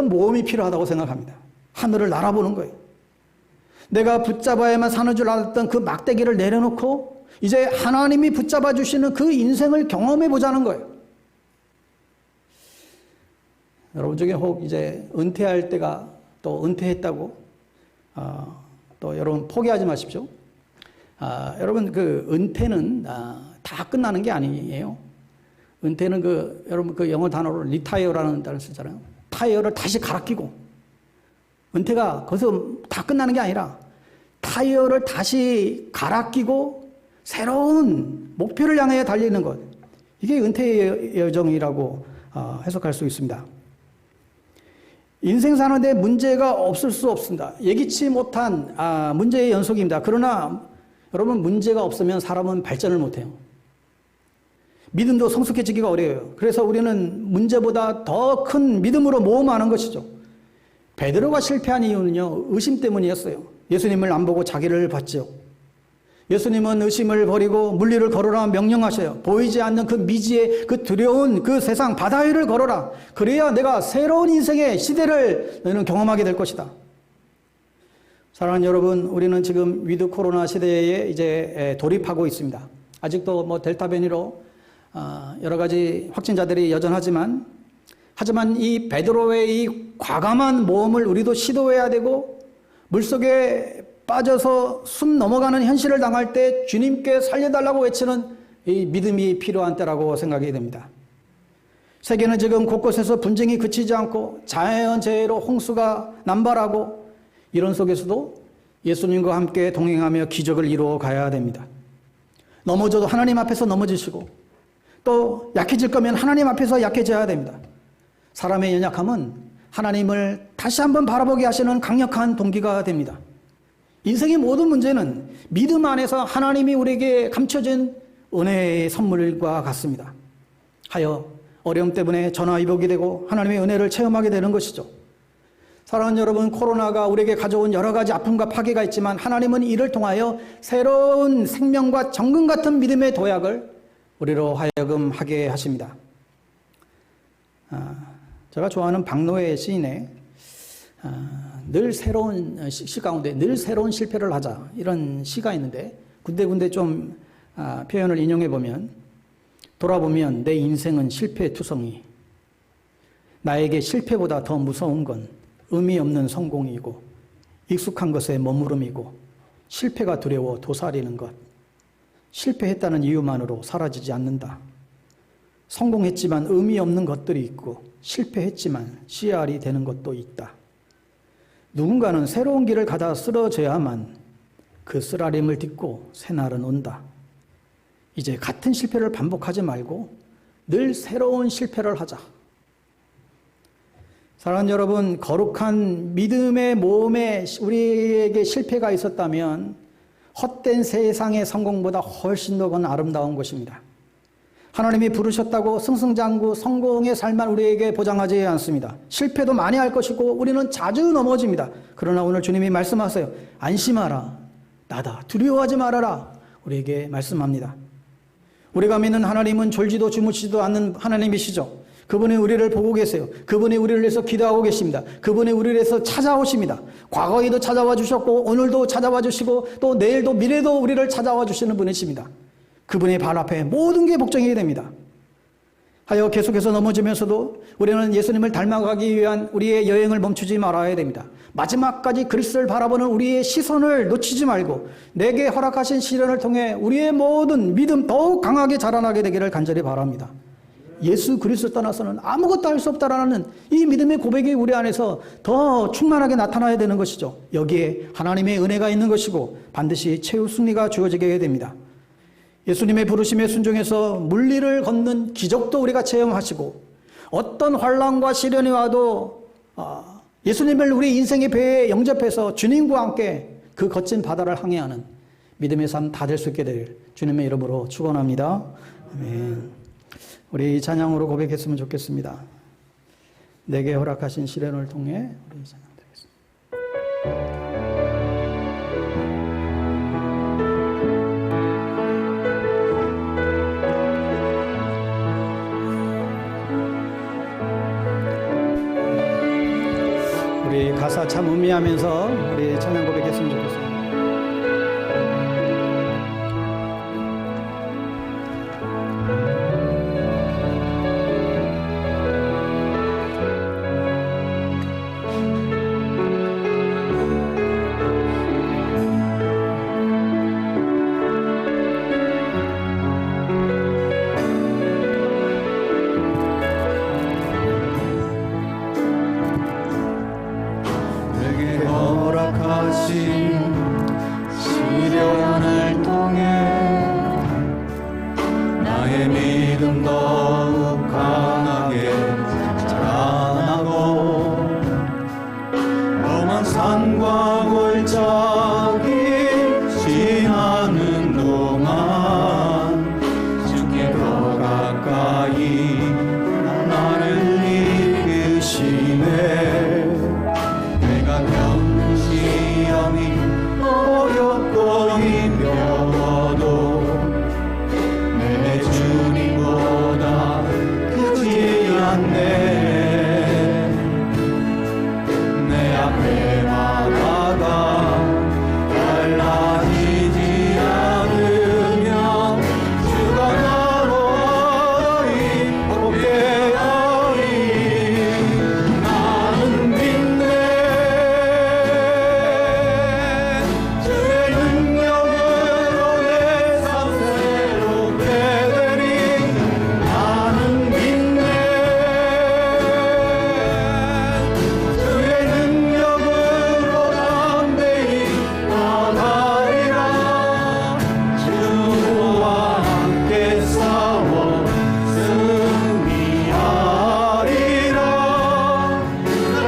모험이 필요하다고 생각합니다. 하늘을 날아보는 거예요. 내가 붙잡아야만 사는 줄 알았던 그 막대기를 내려놓고 이제 하나님이 붙잡아 주시는 그 인생을 경험해 보자는 거예요. 여러분 중에 혹 이제 은퇴할 때가 또 은퇴했다고 또 여러분 포기하지 마십시오. 여러분 그 은퇴는 다 끝나는 게 아니에요. 은퇴는 여러분 그 영어 단어로 리타이어라는 단어를 쓰잖아요. 타이어를 다시 갈아 끼고, 은퇴가 거기서 다 끝나는 게 아니라 타이어를 다시 갈아 끼고 새로운 목표를 향해 달리는 것. 이게 은퇴의 여정이라고 해석할 수 있습니다. 인생 사는데 문제가 없을 수 없습니다. 예기치 못한 문제의 연속입니다. 그러나 여러분, 문제가 없으면 사람은 발전을 못해요. 믿음도 성숙해지기가 어려워요. 그래서 우리는 문제보다 더 큰 믿음으로 모험하는 것이죠. 베드로가 실패한 이유는요, 의심 때문이었어요. 예수님을 안 보고 자기를 봤죠. 예수님은 의심을 버리고 물리를 걸어라 명령하셔요. 보이지 않는 그 미지의 그 두려운 그 세상 바다 위를 걸어라. 그래야 내가 새로운 인생의 시대를 너희는 경험하게 될 것이다. 사랑하는 여러분, 우리는 지금 위드 코로나 시대에 이제 돌입하고 있습니다. 아직도 뭐 델타 변이로 여러 가지 확진자들이 여전하지만, 하지만 이 베드로의 이 과감한 모험을 우리도 시도해야 되고, 물속에 빠져서 숨 넘어가는 현실을 당할 때 주님께 살려달라고 외치는 이 믿음이 필요한 때라고 생각이 됩니다. 세계는 지금 곳곳에서 분쟁이 그치지 않고 자연재해로 홍수가 남발하고, 이런 속에서도 예수님과 함께 동행하며 기적을 이루어 가야 됩니다. 넘어져도 하나님 앞에서 넘어지시고, 또 약해질 거면 하나님 앞에서 약해져야 됩니다. 사람의 연약함은 하나님을 다시 한번 바라보게 하시는 강력한 동기가 됩니다. 인생의 모든 문제는 믿음 안에서 하나님이 우리에게 감춰진 은혜의 선물과 같습니다. 하여 어려움 때문에 전화위복이 되고 하나님의 은혜를 체험하게 되는 것이죠. 사랑하는 여러분, 코로나가 우리에게 가져온 여러 가지 아픔과 파괴가 있지만 하나님은 이를 통하여 새로운 생명과 정금 같은 믿음의 도약을 우리로 하여금 하게 하십니다. 제가 좋아하는 박노해 시인의 늘 새로운 시 가운데 늘 새로운 실패를 하자, 이런 시가 있는데 군데군데 좀 표현을 인용해 보면, 돌아보면 내 인생은 실패투성이, 나에게 실패보다 더 무서운 건 의미 없는 성공이고 익숙한 것에 머무름이고 실패가 두려워 도사리는 것, 실패했다는 이유만으로 사라지지 않는다. 성공했지만 의미 없는 것들이 있고 실패했지만 씨알이 되는 것도 있다. 누군가는 새로운 길을 가다 쓰러져야만 그 쓰라림을 딛고 새날은 온다. 이제 같은 실패를 반복하지 말고 늘 새로운 실패를 하자. 사랑하는 여러분, 거룩한 믿음의 모험에 우리에게 실패가 있었다면 헛된 세상의 성공보다 훨씬 더 아름다운 것입니다. 하나님이 부르셨다고 승승장구 성공의 삶만 우리에게 보장하지 않습니다. 실패도 많이 할 것이고 우리는 자주 넘어집니다. 그러나 오늘 주님이 말씀하세요. 안심하라. 나다. 두려워하지 말아라. 우리에게 말씀합니다. 우리가 믿는 하나님은 졸지도 주무시지도 않는 하나님이시죠. 그분이 우리를 보고 계세요. 그분이 우리를 위해서 기도하고 계십니다. 그분이 우리를 위해서 찾아오십니다. 과거에도 찾아와 주셨고 오늘도 찾아와 주시고 또 내일도 미래도 우리를 찾아와 주시는 분이십니다. 그분의 발 앞에 모든 게 복종이 됩니다. 하여 계속해서 넘어지면서도 우리는 예수님을 닮아가기 위한 우리의 여행을 멈추지 말아야 됩니다. 마지막까지 그리스도를 바라보는 우리의 시선을 놓치지 말고 내게 허락하신 시련을 통해 우리의 모든 믿음 더욱 강하게 자라나게 되기를 간절히 바랍니다. 예수 그리스도 떠나서는 아무것도 할 수 없다라는 이 믿음의 고백이 우리 안에서 더 충만하게 나타나야 되는 것이죠. 여기에 하나님의 은혜가 있는 것이고 반드시 최후 승리가 주어지게 됩니다. 예수님의 부르심에 순종해서 물리를 걷는 기적도 우리가 체험하시고 어떤 환난과 시련이 와도 예수님을 우리 인생의 배에 영접해서 주님과 함께 그 거친 바다를 항해하는 믿음의 삶 다 될 수 있게 되길 주님의 이름으로 축원합니다. 아멘. 우리 찬양으로 고백했으면 좋겠습니다. 내게 허락하신 시련을 통해 우리 찬양드리겠습니다. 우리 가사 참 음미하면서 우리 찬양 고백했으면 좋겠습니다. 믿음 더욱 강하게 자라나고 험한 산과 골짜기 지나는 동안 주께 더 가까이 나를 이끄시네. 내가 겪는 시험이 어렵고 힘겨워도 내 주님보다 크지 않네. 내 앞에 바다가 갈라지지 않으면 주가 나로 함께하리. 나는 믿네. 주의 능력으로 내 삶 새롭게 되리. 나는 믿네. 주의 능력으로 담대히 나가리라. 주와 함께 싸워 승리하리라.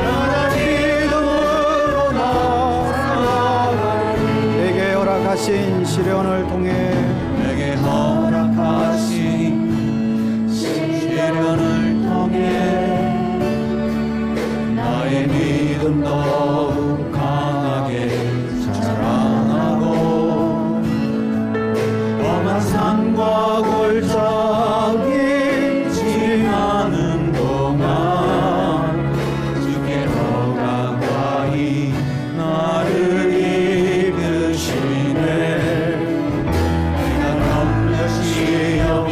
나라 믿음으로 나아가리. 내게 허락하신 시련을 통해 내게 허락하신 시련을 통해 나의 믿음 더욱 강하게 자라나고 험한 산과 골짜기 지나는 동안 주께 더 가까이 나를 이끄시네. 내가 겪는 시험이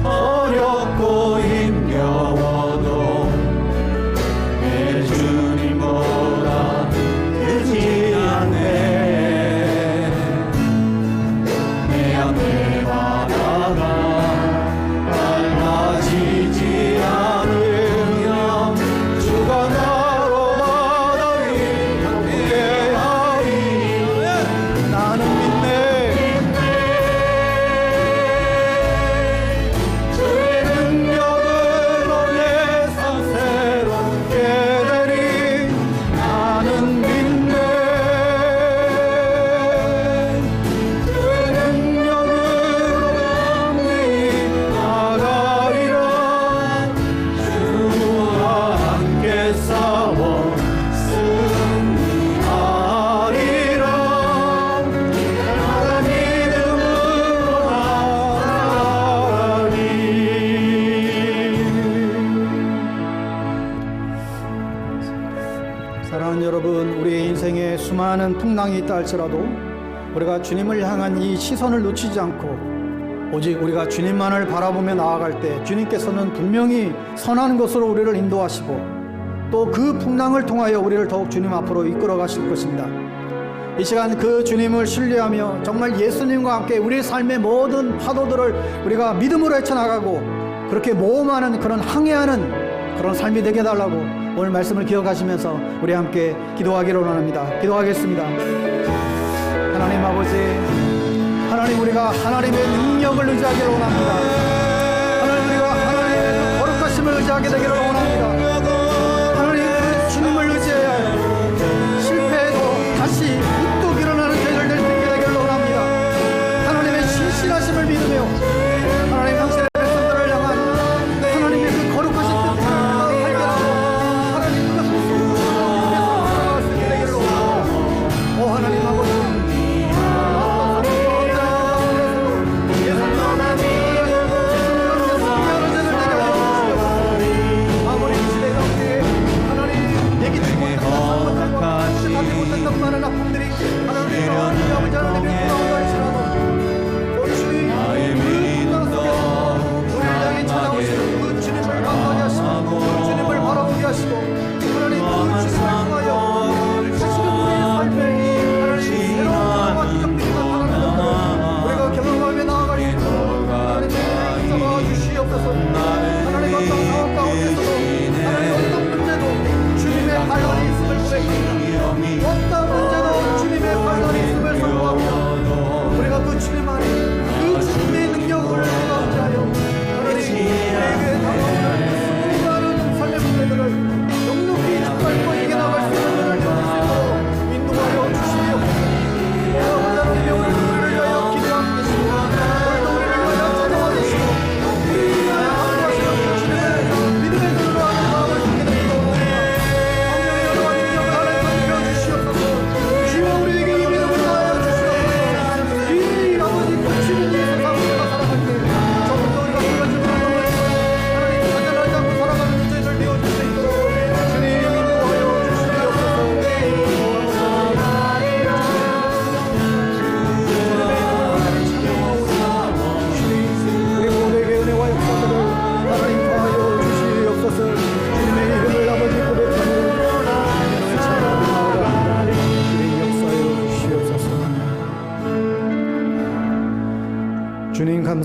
어렵고 힘겨워도 내 주님보다 크지 않네. 내 앞에 바다가 갈라지지 않으면 주가 나로 바다 위 함께하리. 나는 믿네. 주의 능력으로 내 삶 새롭게 되리. 나는 믿네. 주의 능력으로 담대히 나가리라. 주와 함께 싸워 승리하리라. 나라 믿음으로 나아가리. 사랑하는 여러분, 우리 인생에 수많은 풍랑이 있다 할지라도 우리가 주님을 향한 이 시선을 놓치지 않고 오직 우리가 주님만을 바라보며 나아갈 때 주님께서는 분명히 선한 것으로 우리를 인도하시고 또 그 풍랑을 통하여 우리를 더욱 주님 앞으로 이끌어 가실 것입니다. 이 시간 그 주님을 신뢰하며 정말 예수님과 함께 우리 삶의 모든 파도들을 우리가 믿음으로 헤쳐나가고 그렇게 모험하는 그런 항해하는 그런 삶이 되게 해달라고 오늘 말씀을 기억하시면서 우리 함께 기도하기를 원합니다. 기도하겠습니다. 하나님 아버지, 하나님 우리가 하나님의 능력을 의지하기를 원합니다. 하나님 우리가 하나님의 거룩하심을 의지하게 되기를 원합니다. 하나님 그 주님을 의지해야 해요. 실패해도 다시 우뚝 일어나는 저희들 될 수 있게 되기를 원합니다. 하나님의 신실하심을 믿으며 하나님 당신의 백성들을 향한 하나님의 그 거룩하신 뜻을 발견하고 하나님 그 하나님께서 수 있게 되기를 원합니다. 오 하나님 아버지, 예수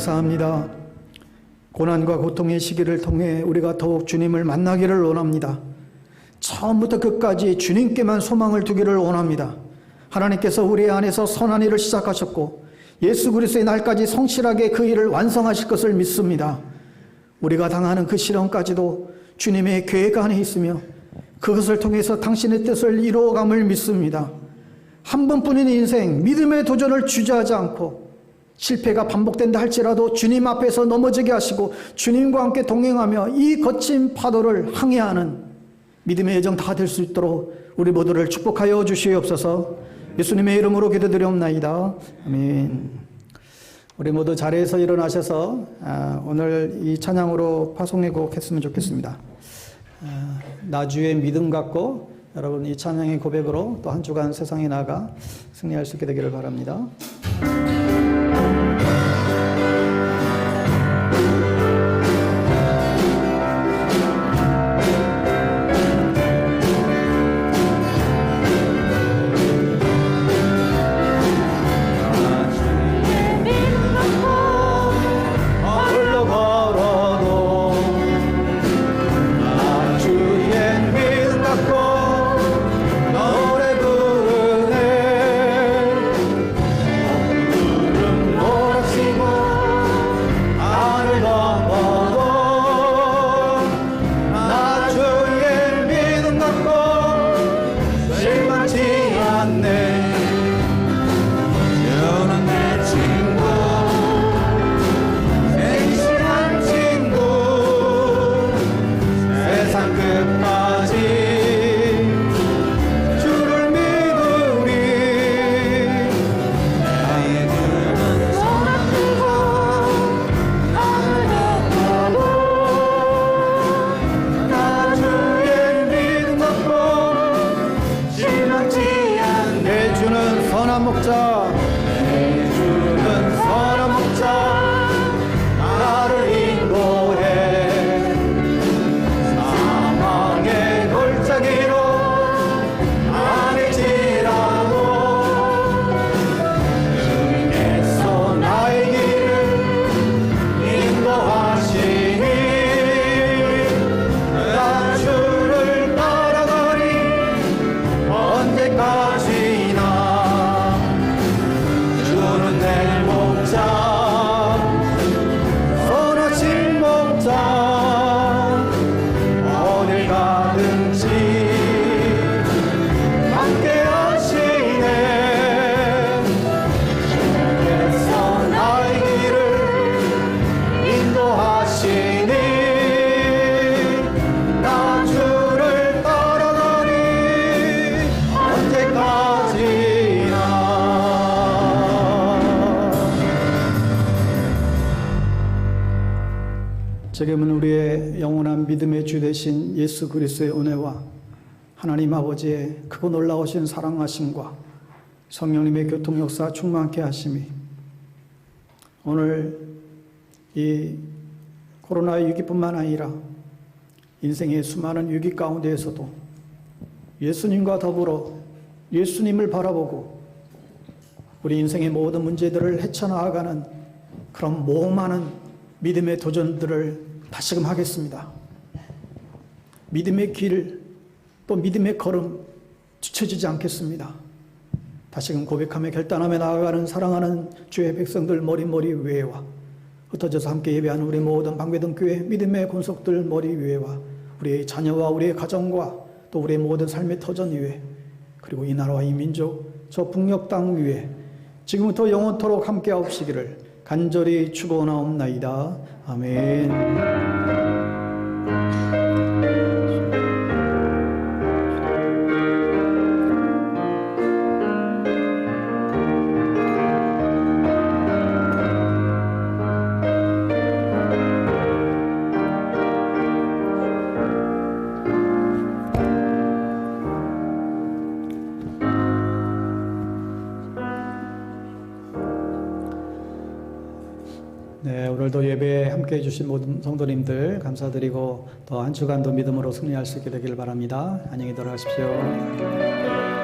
감사합니다. 고난과 고통의 시기를 통해 우리가 더욱 주님을 만나기를 원합니다. 처음부터 끝까지 주님께만 소망을 두기를 원합니다. 하나님께서 우리 안에서 선한 일을 시작하셨고 예수 그리스도의 날까지 성실하게 그 일을 완성하실 것을 믿습니다. 우리가 당하는 그 시련까지도 주님의 계획 안에 있으며 그것을 통해서 당신의 뜻을 이루어감을 믿습니다. 한 번뿐인 인생 믿음의 도전을 주저하지 않고 실패가 반복된다 할지라도 주님 앞에서 넘어지게 하시고 주님과 함께 동행하며 이 거친 파도를 항해하는 믿음의 여정 다 될 수 있도록 우리 모두를 축복하여 주시옵소서. 예수님의 이름으로 기도드리옵나이다. 아멘. 우리 모두 자리에서 일어나셔서 오늘 이 찬양으로 파송의 곡 했으면 좋겠습니다. 나 주의 믿음 갖고 여러분 이 찬양의 고백으로 또 한 주간 세상에 나가 승리할 수 있게 되기를 바랍니다. 지금은 우리의 영원한 믿음의 주 되신 예수 그리스도의 은혜와 하나님 아버지의 크고 놀라우신 사랑하심과 성령님의 교통 역사 충만케 하심이 오늘 이 코로나 위기뿐만 아니라 인생의 수많은 위기 가운데에서도 예수님과 더불어 예수님을 바라보고 우리 인생의 모든 문제들을 헤쳐나가는 그런 많은 믿음의 도전들을 다시금 하겠습니다. 믿음의 길, 또 믿음의 걸음 뒤처지지 않겠습니다. 다시금 고백하며 결단하며 나아가는 사랑하는 주의 백성들 머리 위에와 흩어져서 함께 예배하는 우리 모든 방배동 교회 믿음의 권속들 머리 위에와 우리의 자녀와 우리의 가정과 또 우리의 모든 삶의 터전 위에 그리고 이 나라와 이 민족 저 북녘 땅 위에 지금부터 영원토록 함께 하옵시기를 간절히 축원하옵나이다. 아멘. 네, 오늘도 예배에 함께해 주신 모든 성도님들 감사드리고 더 한 주간도 믿음으로 승리할 수 있게 되기를 바랍니다. 안녕히 돌아가십시오.